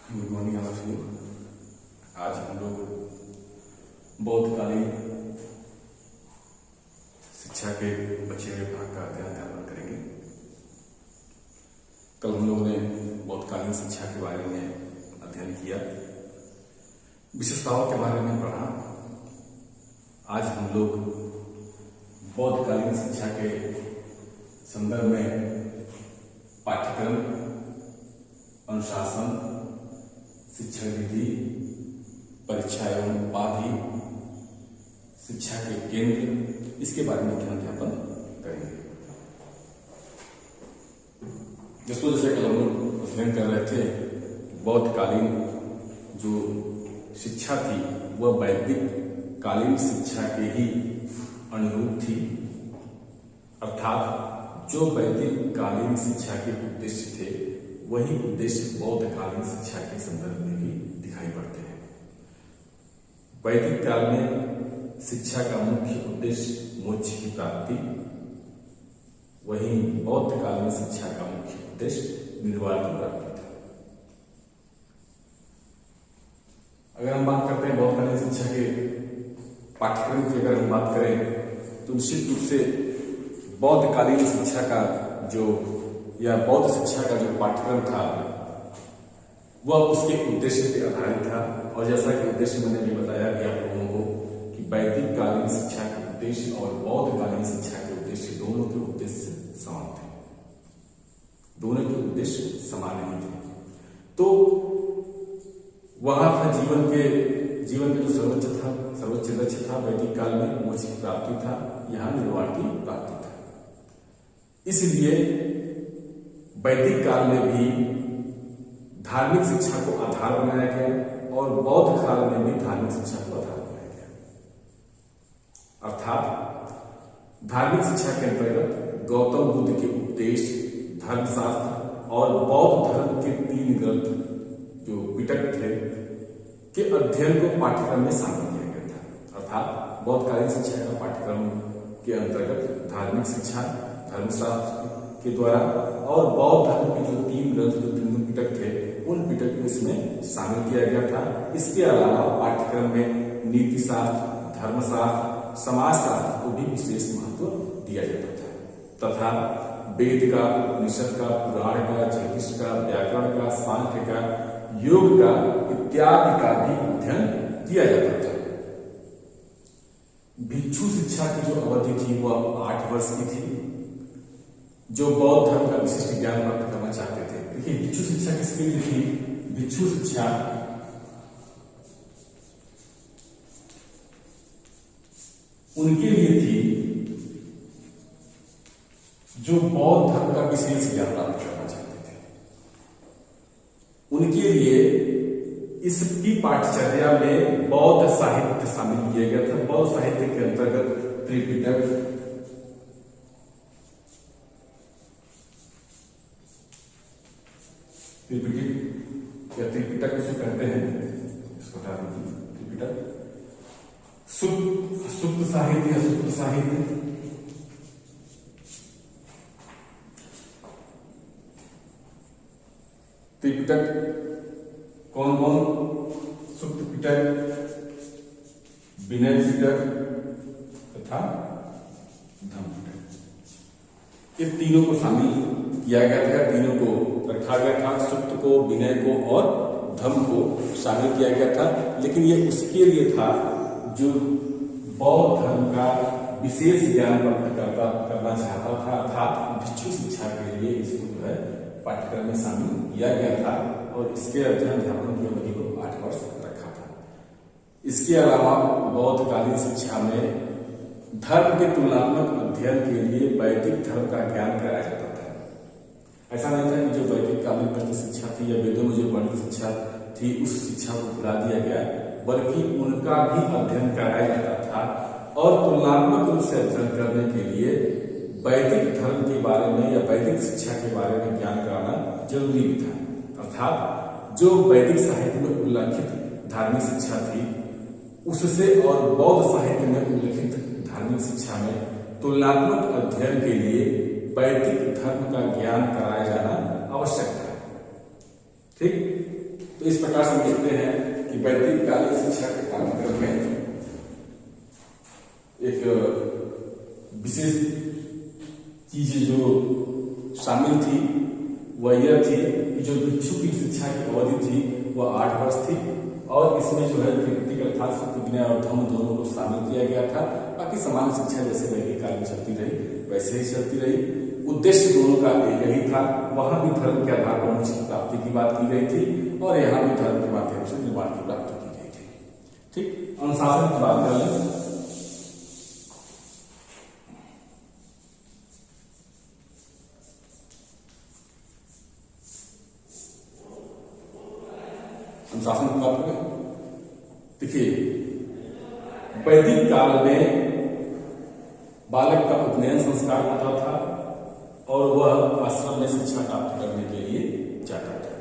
Good morning all of you. आज हम लोग बौद्धकालीन शिक्षा के बचे हुए भाग का अध्ययन करेंगे। कल हम लोगों ने बौद्धकालीन शिक्षा के बारे में अध्ययन किया, विशेषताओं के बारे में पढ़ा। आज हम लोग बौद्धकालीन शिक्षा के संदर्भ में पाठ्यक्रम, अनुशासन, शिक्षा विधि, परीक्षा एवं उपाधि, शिक्षा के केंद्र, इसके बारे में ज्ञान ज्ञापन करेंगे। जिसको जैसे कल हम लोग अध्ययन कर रहे थे, बौद्धकालीन जो शिक्षा थी वह वैदिक कालीन शिक्षा के ही अनुरूप थी, अर्थात जो वैदिक कालीन शिक्षा के उद्देश्य थे वही उद्देश्य बौद्धकालीन शिक्षा के संदर्भ में भी दिखाई पड़ते हैं। वैदिक काल में शिक्षा का मुख्य उद्देश्य मोक्ष की प्राप्ति, वहीं बौद्धकालीन शिक्षा का मुख्य उद्देश्य निर्वाण की प्राप्ति था। अगर हम बात करते हैं बौद्धकालीन शिक्षा के पाठ्यक्रम की, अगर हम बात करें तो निश्चित रूप से बौद्धकालीन शिक्षा का बौद्ध शिक्षा का जो पाठ्यक्रम था वह उसके उद्देश्य पर आधारित था। और जैसा कि उद्देश्य मैंने भी बताया भी आप लोगों को कि वैदिक कालीन शिक्षा के उद्देश्य और बौद्धकालीन शिक्षा के उद्देश्य दोनों के उद्देश्य समान थे, दोनों के उद्देश्य समान नहीं थे। तो वहां था जीवन के जो सर्वोच्च लक्ष्य था वैदिक काल में मोक्ष की प्राप्ति था, यहाँ निर्वाण की प्राप्ति था। इसलिए वैदिक काल में भी धार्मिक शिक्षा को आधार बनाया गया और बौद्ध काल में भी धार्मिक शिक्षा को आधार बनाया गया। अर्थात धार्मिक शिक्षा के अंतर्गत गौतम बुद्ध के उपदेश, धर्मशास्त्र और बौद्ध धर्म के 3 ग्रंथ जो पिटक थे के अध्ययन को पाठ्यक्रम में शामिल किया गया था। अर्थात बौद्धकालीन शिक्षा का पाठ्यक्रम के अंतर्गत धार्मिक शिक्षा, धर्मशास्त्र के द्वारा और बौद्ध धर्म के जो 3 ग्रंथ, जो 3 पिटक थे, उन पिटक को इसमें शामिल किया गया था। इसके अलावा पाठ्यक्रम में नीति शास्त्र, धर्मशास्त्र, समाजशास्त्र को भी विशेष महत्व दिया जाता था तथा वेद का, उपनिषद का, पुराण का, ज्योतिष का, व्याकरण का, सांख्य का, योग का इत्यादि का भी अध्ययन किया जाता था। भिक्षु शिक्षा की जो अवधि थी वह 8 वर्ष की थी। जो बौद्ध धर्म का विशिष्ट ज्ञान प्राप्त करना चाहते थे, देखिए भिक्षु शिक्षा किसके लिए थी? भिक्षु शिक्षा उनके लिए थी जो बौद्ध धर्म का विशेष ज्ञान प्राप्त करना चाहते थे। उनके लिए इसकी पाठचर्या में बौद्ध साहित्य शामिल किया गया था। बौद्ध साहित्य के अंतर्गत त्रिपिटक, त्रिपिटक जिसे कहते हैं, इसको हटा दीजिए, त्रिपिटक, सुप्त साहित्य या सुप्त साहित्य, त्रिपिटक कौन कौन? सुप्त पिटक, विनय पिटक तथा धम्म पिटक, ये तीनों को शामिल किया गया था, तीनों को रखा गया था। सुप्त को, विनय को और धम्म को शामिल किया गया था। लेकिन ये उसके लिए था जो बौद्ध धर्म का विशेष ज्ञान प्राप्त करना चाहता था, अर्थात भिक्षु शिक्षा के लिए इसको जो है पाठ्यक्रम में शामिल किया गया था और इसके अध्ययन अध्यापन की अवधि को 8 वर्ष रखा था। इसके अलावा बौद्धकालीन शिक्षा में धर्म के तुलनात्मक अध्ययन के लिए वैदिक धर्म का ज्ञान कराया जाता था। ऐसा नहीं था कि जो वैदिक कालीन की शिक्षा थी या वेदों में जो वर्णित शिक्षा थी उस शिक्षा को भुला दिया गया, बल्कि उनका भी अध्ययन कराया जाता था और तुलनात्मक रूप से अध्ययन करने के लिए वैदिक धर्म के बारे में या वैदिक शिक्षा के बारे में ज्ञान कराना जरूरी भी था। अर्थात जो वैदिक साहित्य में उल्लेखित धार्मिक शिक्षा थी उससे और बौद्ध साहित्य में उल्लेखित धार्मिक शिक्षा में तुलनात्मक अध्ययन के लिए वैदिक धर्म का ज्ञान कराया जाना आवश्यक था। ठीक, तो इस प्रकार से देखते हैं कि वैदिक कालीन शिक्षा के कार्यक्रम में एक विशेष चीजें जो शामिल थी वह यह थी कि जो भिक्षु की शिक्षा की अवधि थी वह 8 वर्ष थी और इसमें जो है कृतिक अर्थात सूक्त विनय और धम्म दोनों को शामिल किया गया था। बाकी सामान्य शिक्षा जैसे वैदिक काल में चलती रही वैसे ही चलती रही। उद्देश्य दोनों का एक ही था। वहां भी धर्म के आधार पर मोक्ष की प्राप्ति की बात की गई थी और यहाँ भी धर्म के माध्यम से निर्वाण की प्राप्ति की गई थी। ठीक, अनुशासन की बात कर लें। अनुशासन की बात करें, देखिए वैदिक काल में बालक का उपनयन संस्कार होता था और वह आश्रम में शिक्षा प्राप्त करने के लिए जाता था,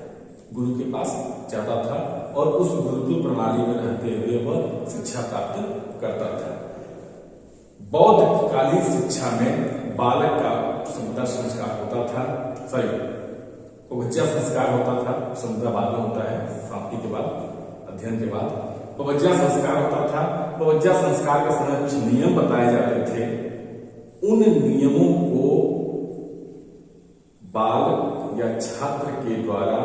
गुरु के पास जाता था और उस गुरुकुल प्रणाली में रहते हुए वह शिक्षा प्राप्त करता था। बौद्ध कालीन शिक्षा में बालक का समुद्र संस्कार होता था, पवज्जा संस्कार होता था। समुद्र बाद में होता है, समाप्ति के बाद, अध्ययन के बाद पवज्जा संस्कार होता था। पवज्जा संस्कार के समय कुछ नियम बताए जाते थे। उन नियमों को बालक या छात्र के द्वारा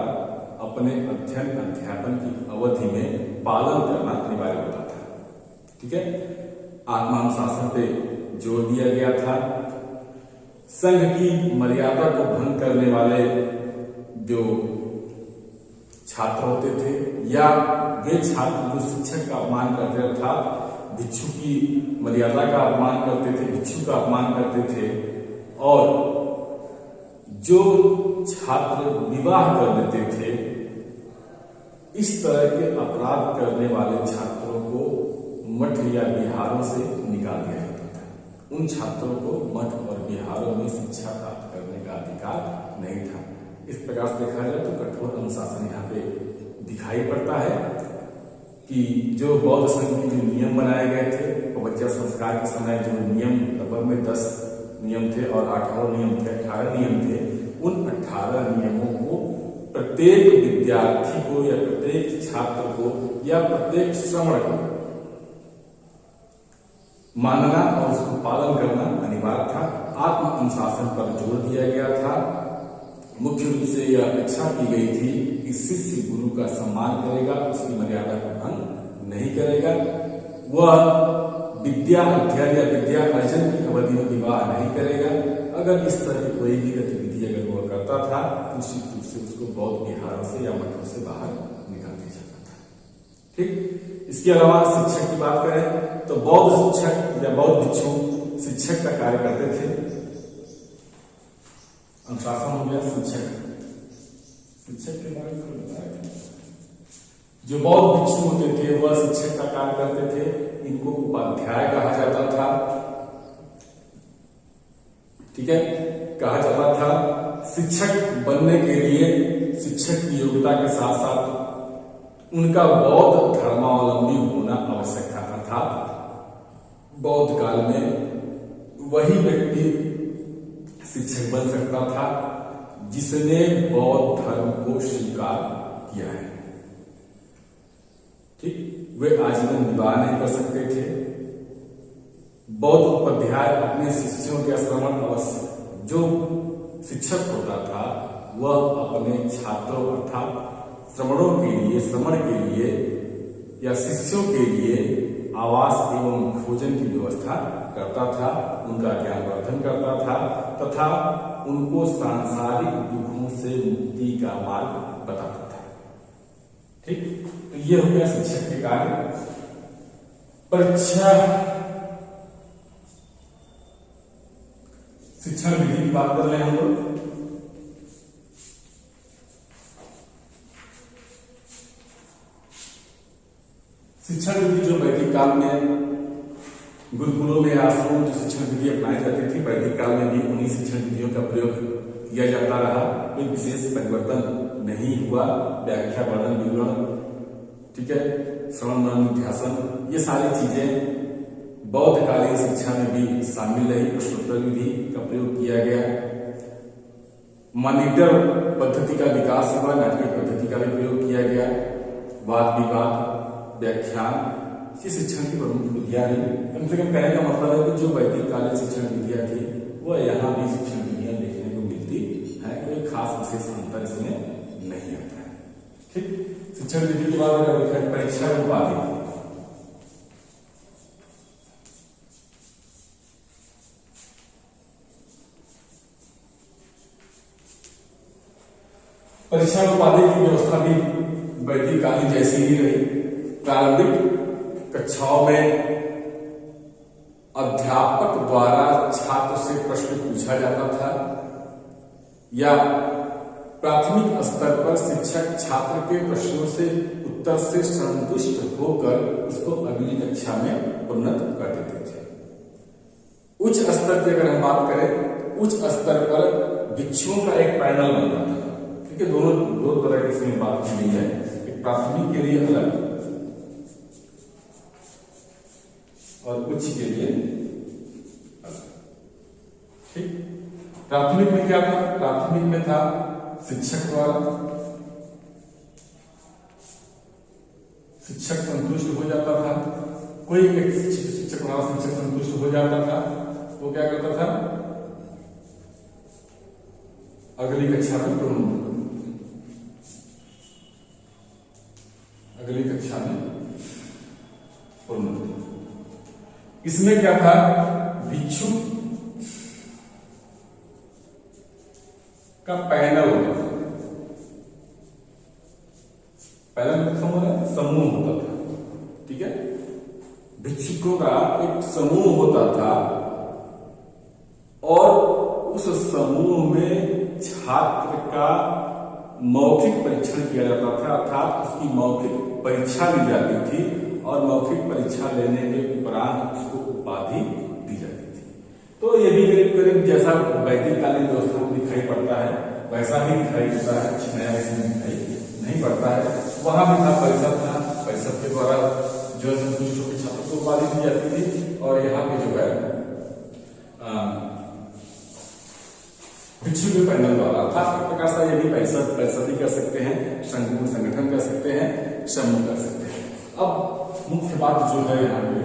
अपने अध्ययन अध्यापन की अवधि में पालन करना अनिवार्य होता था। ठीक है, आत्मानुशासन पे जोर दिया गया था। संघ की मर्यादा को भंग करने वाले जो छात्र होते थे या वे छात्र जो शिक्षक का अपमान करते था, भिक्षु की मर्यादा का अपमान करते थे, भिक्षु का अपमान करते थे और जो छात्र विवाह कर देते थे, इस तरह के अपराध करने वाले छात्रों को मठ या विहारों से निकाल दिया जाता था। उन छात्रों को मठ और विहारों में शिक्षा प्राप्त करने का अधिकार नहीं था। इस प्रकार से देखा जाए तो कठोर अनुशासन यहाँ पे दिखाई पड़ता है कि जो बौद्ध संघ के जो नियम बनाए गए थे, पवज्जा संस्कार के समय जो नियम लगभग में 10 नियम थे और 18 नियम थे, उन 18 नियमों को प्रत्येक विद्यार्थी को या प्रत्येक छात्र को या प्रत्येक श्रमण को मानना और उसको पालन करना अनिवार्य था। आत्म अनुशासन पर जोर दिया गया था। मुख्य रूप से यह अपेक्षा की गई थी कि शिष्य गुरु का सम्मान करेगा, उसकी मर्यादा को भंग नहीं करेगा, वह विद्या अध्ययन या विद्या अर्जन की अवधि में विवाह नहीं करेगा। अगर इस तरह की कोई भी गतिविधि अगर वह करता था तो निश्चित रूप से उसको बौद्ध विहारों से या मठों से बाहर निकाल दिया जाता था। ठीक, इसके अलावा शिक्षक की बात करें तो बौद्ध शिक्षक या बौद्ध भिक्षु शिक्षक का कार्य करते थे। अनुशासन हो गया शिक्षक के बारे में बताया। जो बौद्ध भिक्षु होते थे वह शिक्षक का कार्य करते थे। इनको उपाध्याय कहा जाता था। ठीक है, कहा जाता था। शिक्षक बनने के लिए शिक्षक की योग्यता के साथ साथ उनका बौद्ध धर्मावलंबी होना आवश्यक था। अर्थात बौद्ध काल में वही व्यक्ति शिक्षक बन सकता था जिसने बौद्ध धर्म को स्वीकार किया है। ठीक, वे आजीवन विवाह नहीं कर सकते थे। बौद्ध उपाध्याय अपने शिष्यों के श्रवण अवश्य, जो शिक्षक होता था वह अपने छात्रों अर्थात श्रमण के लिए या शिष्यों के लिए आवास एवं भोजन की व्यवस्था करता था, उनका ज्ञानवर्धन करता था तथा उनको सांसारिक दुखों से मुक्ति का मार्ग बताता था। ठीक, तो ये हो गया शिक्षक के कार्य। परीक्षा शिक्षण विधि की बात कर रहे हैं हम लोग। शिक्षण विधि जो वैदिक काल में गुरुकुलों में आश्रमों में जो शिक्षण विधि अपनाई जाती थी, वैदिक काल में भी उन्हीं शिक्षण विधियों का प्रयोग किया जाता रहा। कोई विशेष परिवर्तन नहीं हुआ। व्याख्या, वर्णन, विवरण, ठीक है, श्रवण, मनन, निध्यासन, ये सारी चीजें बौद्ध कालीन शिक्षा में भी शामिल रही। प्रश्नोत्तर विधि का प्रयोग किया गया। मॉनिटर पद्धति का विकास हुआ, नाटकीय पद्धति का भी प्रयोग किया गया। वाद विवाद, व्याख्यान, ये शिक्षण की प्रमुख विधियां रही। कम से कम कहने का मतलब है कि जो वैदिककालीन शिक्षण विधियां थी वह यहाँ भी शिक्षण विधियां देखने को मिलती है, कोई खास विशेष अंतर इसमें नहीं आता है। ठीक, शिक्षण विधि के बाद अगर परीक्षा की उपाधि, परीक्षा उपाधि की व्यवस्था भी वैदिककालीन जैसी ही रही। प्रारंभिक कक्षाओं में अध्यापक द्वारा छात्र से प्रश्न पूछा जाता था या प्राथमिक स्तर पर शिक्षक छात्र के प्रश्नों से उत्तर से संतुष्ट होकर उसको अगली कक्षा में उन्नत कर देते थे। उच्च स्तर की अगर हम बात करें, उच्च स्तर पर भिक्षुओं का एक पैनल बनता था। क्योंकि दो तरह की इसमें बात की गई है, एक प्राथमिक के लिए अलग और उच्च के लिए अलग। ठीक, प्राथमिक में क्या था? प्राथमिक में था शिक्षक द्वारा, शिक्षक संतुष्ट हो जाता था, कोई एक शिक्षक द्वारा शिक्षक संतुष्ट हो जाता था, वो क्या करता था? अगली कक्षा में प्रोन्नत, अगली कक्षा में प्रोन्नत। इसमें क्या था? भिक्षु का पैनल होता था। पैनल समूह होता था। ठीक है, भिक्षुकों का एक समूह होता था और उस समूह में छात्र का मौखिक परीक्षण किया जाता था, अर्थात उसकी मौखिक परीक्षा ली जाती थी और मौखिक परीक्षा लेने के उपरांत उसको उपाधि दी जाती थी। तो ये भी करीब करीब जैसा वैदिककालीन व्यवस्था में दिखाई पड़ता है वैसा ही दिखाई देता है, कुछ नया इसमें दिखाई नहीं पड़ता है। वहां भी था परिषद था, परिषद के द्वारा जो संतुष्ट होकर छात्रों को उपाधि दी जाती थी। और यहाँ पे जो है भिक्षु के पैनल द्वारा था। एक प्रकार से ये भी परिषद ही कर सकते हैं, संगठन कर सकते हैं, समूह कर सकते हैं। अब मुख्य बात जो है यहाँ पे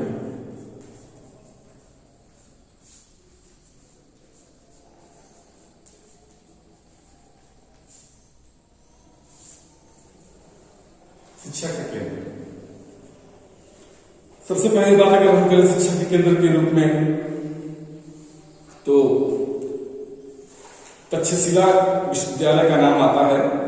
शिक्षा का केंद्र। सबसे पहली बात अगर हम करें शिक्षा के केंद्र के रूप में तो तक्षशिला विश्वविद्यालय का नाम आता है।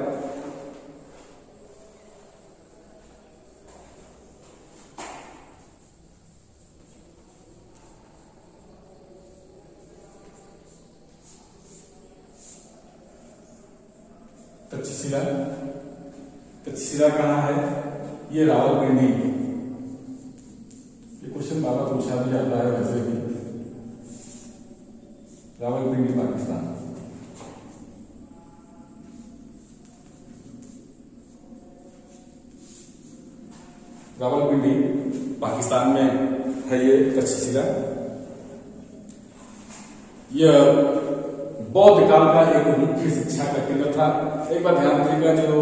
तक्षशिला कहाँ है? ये रावलपिंडी। ये क्वेश्चन बाबा पूछा भी जाता है वैसे भी। रावलपिंडी पाकिस्तान। रावलपिंडी पाकिस्तान में है ये तक्षशिला। यह बौद्ध काल का एक मुख्य शिक्षा का केंद्र था। एक बार ध्यान रखिएगा, जो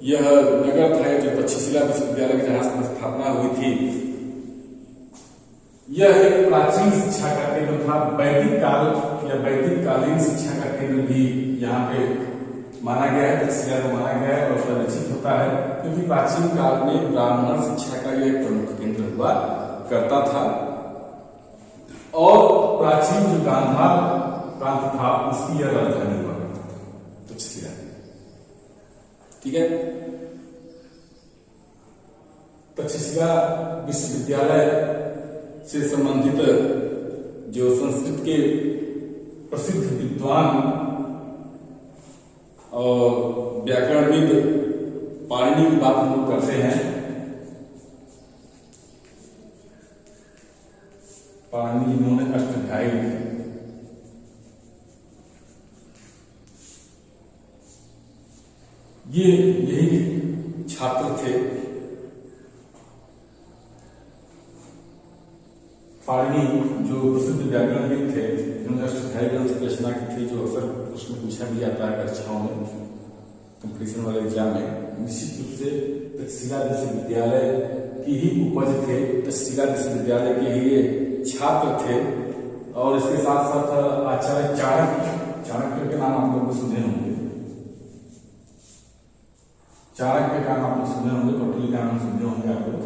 यह नगर था जो तक्षशिला विश्वविद्यालय की जहां स्थापना हुई थी, यह एक प्राचीन शिक्षा का केंद्र था। वैदिक काल या वैदिककालीन शिक्षा का केंद्र भी यहाँ पे माना गया है, तक्षशिला को माना गया है और परिचित होता है, क्योंकि प्राचीन काल में ब्राह्मण शिक्षा का यह प्रमुख केंद्र हुआ करता था। और प्राचीन जो गांधार प्रांत था उसकी यह राजधानी हुआ करता था, तक्षशिला। ठीक है, तक्षशिला विश्वविद्यालय से संबंधित जो संस्कृत के प्रसिद्ध विद्वान और व्याकरणविद पाणिनि की बात हम लोग करते हैं। पाणिनि जिन्होंने अष्टाध्यायी लिखे, ये यही छात्र थे। पाणिनि जो प्रसिद्ध व्याकरणविद थे, जिन्होंने अष्टाध्यायी ग्रंथ की रचना की थी, जो अक्सर उसमें पूछा भी जाता है कक्षाओं में। कंपटीशन वाले एग्जाम में निश्चित रूप से तक्षशिला विश्वविद्यालय की ही उपज थे, तक्षशिला विश्वविद्यालय के ही ये छात्र थे। और इसके साथ साथ आचार्य चाणक्य के नाम आप लोग सुने होंगे, चाणक्य का नाम सुने होंगे, कौटिल्य का नाम सुने होंगे आप लोग।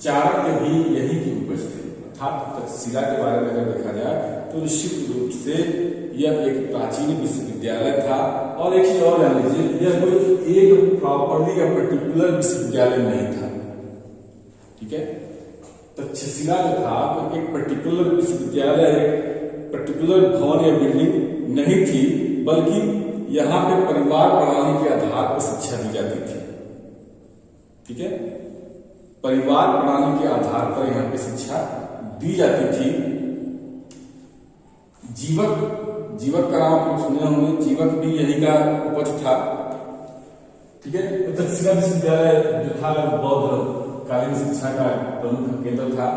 चाणक्य भी यही की उपज थे। अर्थात तक्षशिला के बारे में अगर देखा जाए तो निश्चित रूप से यह एक प्राचीन विश्वविद्यालय था। और एक चीज और जान लीजिए, यह कोई एक प्रॉपर्ली या पर्टिकुलर विश्वविद्यालय नहीं था, ठीक है। तक्षशिला जो था तो एक पर्टिकुलर विश्वविद्यालय, एक पर्टिकुलर भवन या बिल्डिंग नहीं थी, बल्कि यहाँ पे परिवार प्रणाली के आधार पर शिक्षा दी जाती थी, ठीक है। परिवार प्रणाली के आधार पर यहाँ पे शिक्षा दी जाती थी। जीवक का नाम आप सुने होंगे, जीवक भी यही का उपज था, ठीक है। तो तक्षशिला विश्वविद्यालय जो था बौद्ध कालीन शिक्षा का प्रमुख केंद्र था।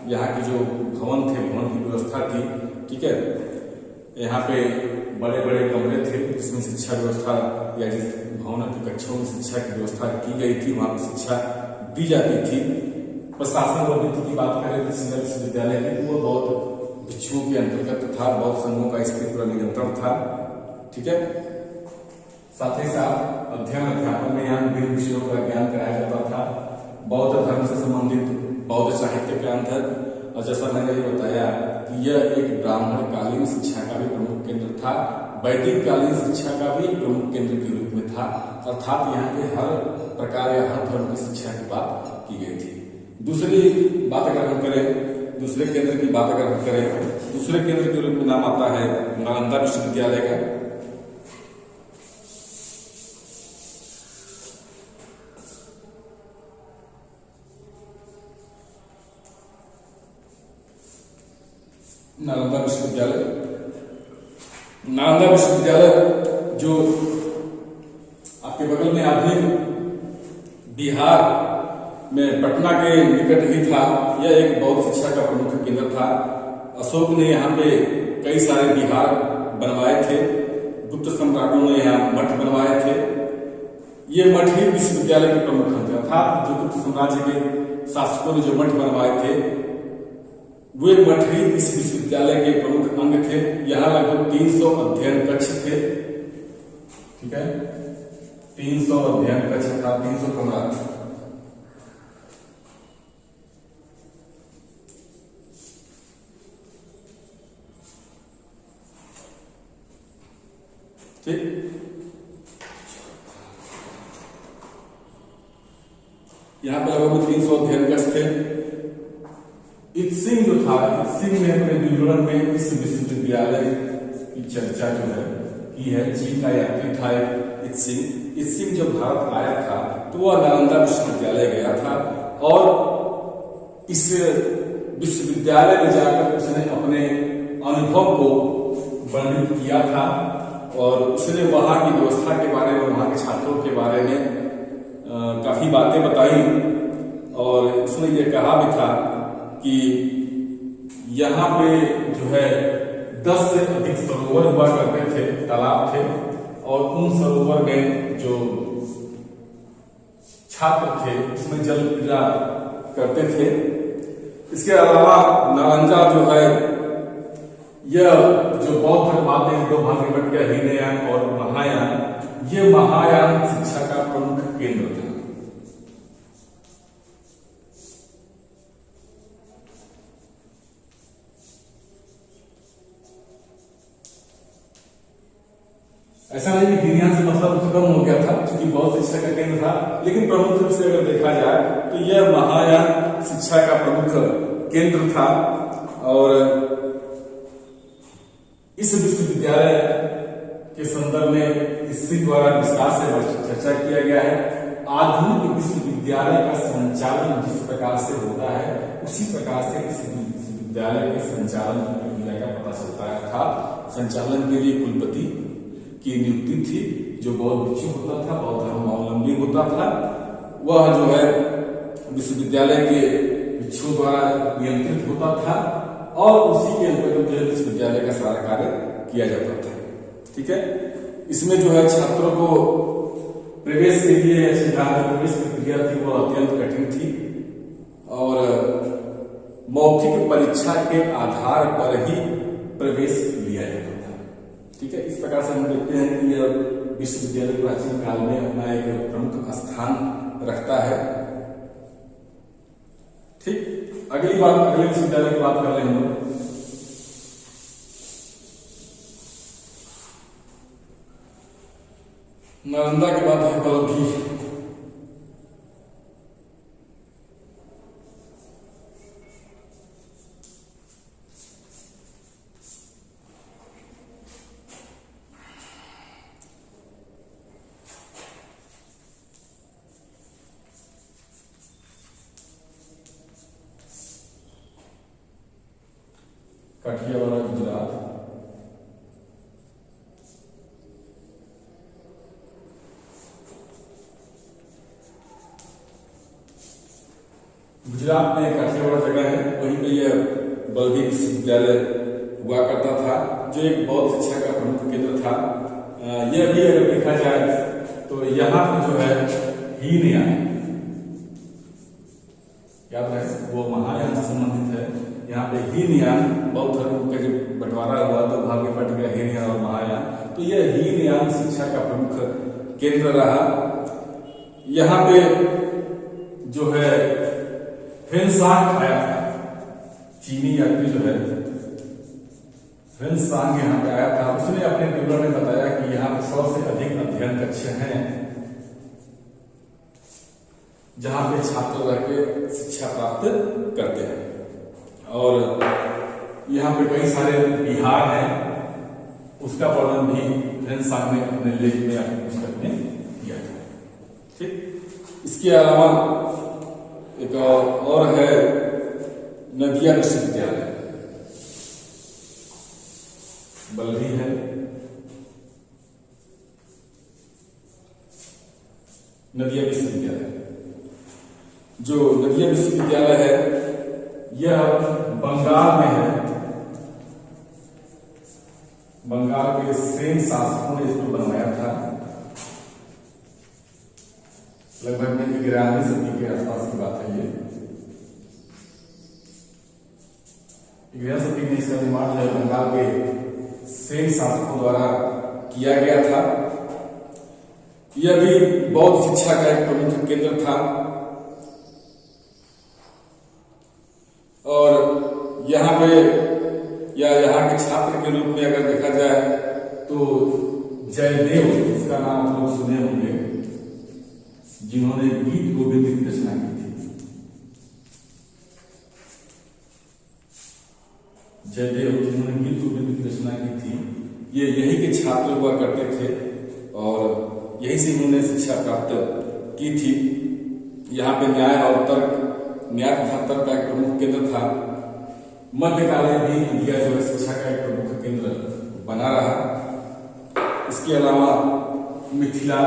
यहाँ के जो भवन थे, भवन की व्यवस्था थी, ठीक है। यहाँ पे बड़े बड़े कमरे थे जिसमें शिक्षा व्यवस्था या जिस भवन की कक्षों में शिक्षा की व्यवस्था की गई थी वहां पर शिक्षा दी जाती थी। प्रशासन प्रवृत्ति की बात करें तक्षशिला विश्वविद्यालय की, तो वो बहुत भिक्षुओं के अंतर्गत था, बहुत संघों का इस पर पूरा नियंत्रण था, ठीक है। साथ ही साथ अध्ययन अध्यापन में यहाँ विभिन्न विषयों का ज्ञान कराया जाता था। बौद्ध धर्म से संबंधित बौद्ध साहित्य ज्ञान था। और जैसा मैंने ये बताया कि यह एक ब्राह्मण कालीन शिक्षा का भी प्रमुख केंद्र था, वैदिक कालीन शिक्षा का भी प्रमुख केंद्र के रूप में था। अर्थात यहाँ के हर प्रकार या हर धर्म की शिक्षा की बात की गई थी। दूसरी बात अगर हम करें, दूसरे केंद्र की बात अगर हम करें, दूसरे केंद्र के रूप में नाम आता है नालंदा विश्वविद्यालय का। नालंदा विश्वविद्यालय जो आपके बगल में आधुनिक बिहार में पटना के निकट ही था, यह एक बौद्ध शिक्षा का प्रमुख केंद्र था। अशोक ने यहाँ पे कई सारे विहार बनवाए थे, गुप्त सम्राटों ने यहाँ मठ बनवाए थे। ये मठ ही विश्वविद्यालय के प्रमुख थे। अर्थात जो गुप्त साम्राज्य के शासकों ने जो मठ बनवाए थे वे मठ ही इस विश्वविद्यालय के प्रमुख अंग थे। यहाँ लगभग 300 अध्ययन कक्ष थे, ठीक है। 300 अध्ययन कक्ष था, 300 कमरा था। ठीक, यहाँ पे लगभग 300 अध्ययन कक्ष थे। इत्सिंग जो था, इत्सिंग ने अपने विवरण में इस विश्वविद्यालय की चर्चा जो है की है। चीन का यात्री था इत्सिंग। इत्सिंग जब भारत आया था तो वह नालंदा विश्वविद्यालय गया था और इस विश्वविद्यालय में जाकर उसने अपने अनुभव को वर्णित किया था और उसने वहां की व्यवस्था के बारे में, वहां के छात्रों के बारे में काफी बातें बताई। और उसने ये कहा भी था कि यहाँ पे जो है 10 से अधिक सरोवर हुआ करते थे, तालाब थे, और उन सरोवर में जो छात्र थे उसमें जल क्रीड़ा करते थे। इसके अलावा नालंदा जो है यह जो बौद्ध धर्म हैं, 2 भाग में बट गया, हीनयान और महायान। ये महायान शिक्षा का प्रमुख केंद्र था। ऐसा नहीं कि हीनयान से मतलब खत्म हो गया था, क्योंकि बौद्ध शिक्षा का केंद्र था, लेकिन प्रमुख रूप से अगर देखा जाए तो यह महायान शिक्षा का प्रमुख केंद्र था। और इस विश्वविद्यालय के संदर्भ में इसी द्वारा विस्तार से चर्चा किया गया है। आधुनिक विश्वविद्यालय का संचालन जिस प्रकार से होता है उसी प्रकार से इस विश्वविद्यालय के संचालन की प्रक्रिया का पता चलता है। अर्थात संचालन के लिए कुलपति की नियुक्ति थी, जो बौद्ध भिक्षु होता था, बौद्ध धर्मावलंबी होता था। वह जो है विश्वविद्यालय के भिक्षुओं द्वारा नियंत्रित होता था और उसी के अंतर्गत जो है विश्वविद्यालय का सारा कार्य किया जाता था, ठीक है। इसमें जो है छात्रों को प्रवेश के लिए जहाँ पे प्रवेश प्रक्रिया थी वो अत्यंत कठिन थी और मौखिक परीक्षा के आधार पर ही प्रवेश लिया जाता था। ठीक है, इस प्रकार से हम देखते हैं कि यह विश्वविद्यालय प्राचीन काल में अपना एक प्रमुख स्थान रखता है। ठीक, अगले विश्वविद्यालय की बात कर रहे हैं हम लोग। नालंदा के बाद है बल्लभी। काठियावाड़ गुजरात। गुजरात में काठियावाड़ जगह है, वहीं पे यह बल्लभी विश्वविद्यालय हुआ करता था, जो एक बौद्ध शिक्षा का प्रमुख केंद्र था। यह भी अगर देखा जाए तो यहाँ पे जो है हीनयान, याद रहे वो महायान से संबंधित है। यहाँ पे हीनयान बौद्ध धर्म का जब बंटवारा हुआ तो भाग में बट गया हीनयान और महायान, तो यह हीनयान शिक्षा का प्रमुख केंद्र रहा। यहाँ पे जो है ह्वेनसांग आया था, चीनी यात्री जो है ह्वेनसांग यहाँ पे आया था। उसने अपने विवरण में बताया कि यहाँ पे 100 से अधिक अध्ययन कक्ष हैं जहां पे छात्र रह के शिक्षा प्राप्त करते हैं, और यहाँ पे कई सारे विहार हैं, उसका वर्णन भी ह्वेनसांग ने अपने लेख में, अपनी पुस्तक में किया था। ठीक, इसके अलावा एक और है नदिया विश्वविद्यालय, बल्लभी है। नदिया विश्वविद्यालय, जो नदिया विश्वविद्यालय है यह बंगाल में है। बंगाल के सेन शासकों ने इसको बनवाया था, लगभग 11वीं सदी के आसपास की बात है। ये 11वीं सदी में इसका निर्माण जो बंगाल के सेन शासकों द्वारा किया गया था। यह भी बौद्ध शिक्षा का एक प्रमुख केंद्र था, और यहाँ पे या यहाँ के छात्र के रूप में अगर देखा जाए तो जयदेव, इसका नाम आप लोग सुने होंगे, जिन्होंने गीत गोविंद की रचना की थी। जयदेव जिन्होंने गीत गोविंद की रचना की थी, ये यही के छात्र हुआ करते थे और यही से इन्होंने शिक्षा प्राप्त की थी। यहाँ पे न्याय तथा तर्क का एक प्रमुख केंद्र था। मध्यकाल में भी नदिया जो शिक्षा का एक प्रमुख केंद्र बना रहा। इसके अलावा मिथिला,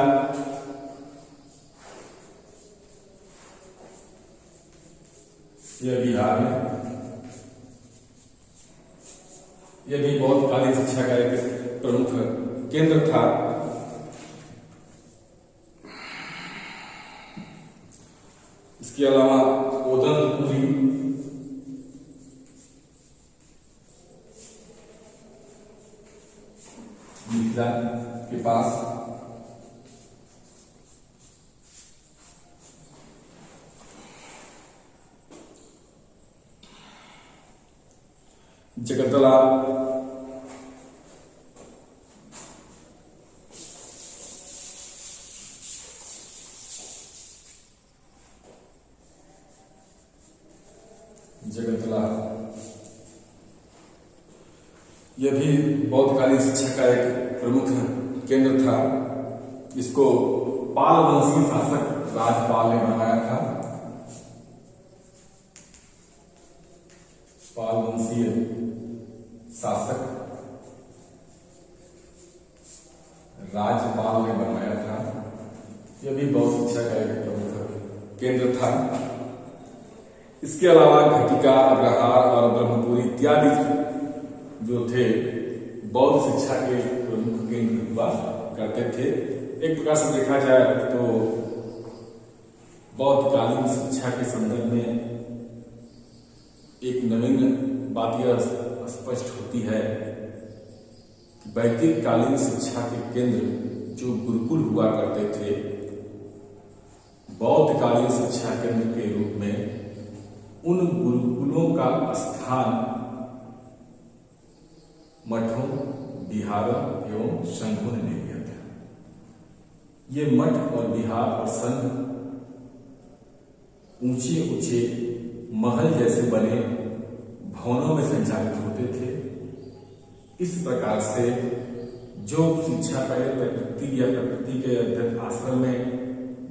यह बिहार में, यह भी बौद्ध कालीन शिक्षा का एक प्रमुख केंद्र था। इसके अलावा ओदनपुरी, मिथिला के पास, जगतला, यह भी बौद्धकालीन शिक्षा का एक प्रमुख केंद्र था। इसको पाल वंशीय शासक राजपाल ने बनाया था। पाल वंशीय शासक राजपाल ने बनवाया था। यह भी बौद्ध शिक्षा का एक प्रमुख केंद्र था। इसके अलावा घटिका, अग्रहार और ब्रह्मपुरी इत्यादि जो थे बौद्ध शिक्षा के प्रमुख केंद्र हुआ करते थे। एक प्रकार से देखा जाए तो बौद्धकालीन शिक्षा के संदर्भ में एक नवीन बात यह स्पष्ट होती है कि वैदिक कालीन शिक्षा के केंद्र जो गुरुकुल हुआ करते थे, बौद्धकालीन शिक्षा केंद्र के रूप में उन गुरुकुलों का स्थान मठों, विहारों एवं संघों ने ले लिया था। ये मठ और विहार और संघ ऊंचे ऊंचे महल जैसे बने भवनों में संचालित होते थे। इस प्रकार से जो शिक्षा पहले प्रकृति या प्रकृति के अध्ययन आश्रम में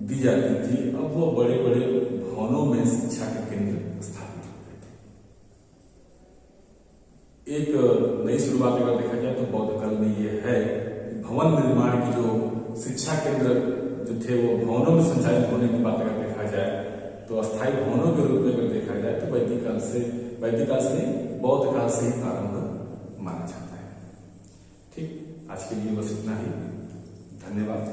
दी जाती थी, अब वो बड़े बड़े भवनों में शिक्षा के केंद्र स्थापित हो गए थे। एक नई शुरुआत अगर देखा जाए तो बौद्ध काल में ये है कि भवन निर्माण की जो शिक्षा केंद्र जो थे वो भवनों में संचालित होने की बात अगर देखा जाए तो अस्थायी भवनों के रूप में अगर देखा जाए तो वैदिक काल से बौद्ध काल से ही प्रारंभ माना जाता है। ठीक, आज के लिए बस इतना ही। धन्यवाद।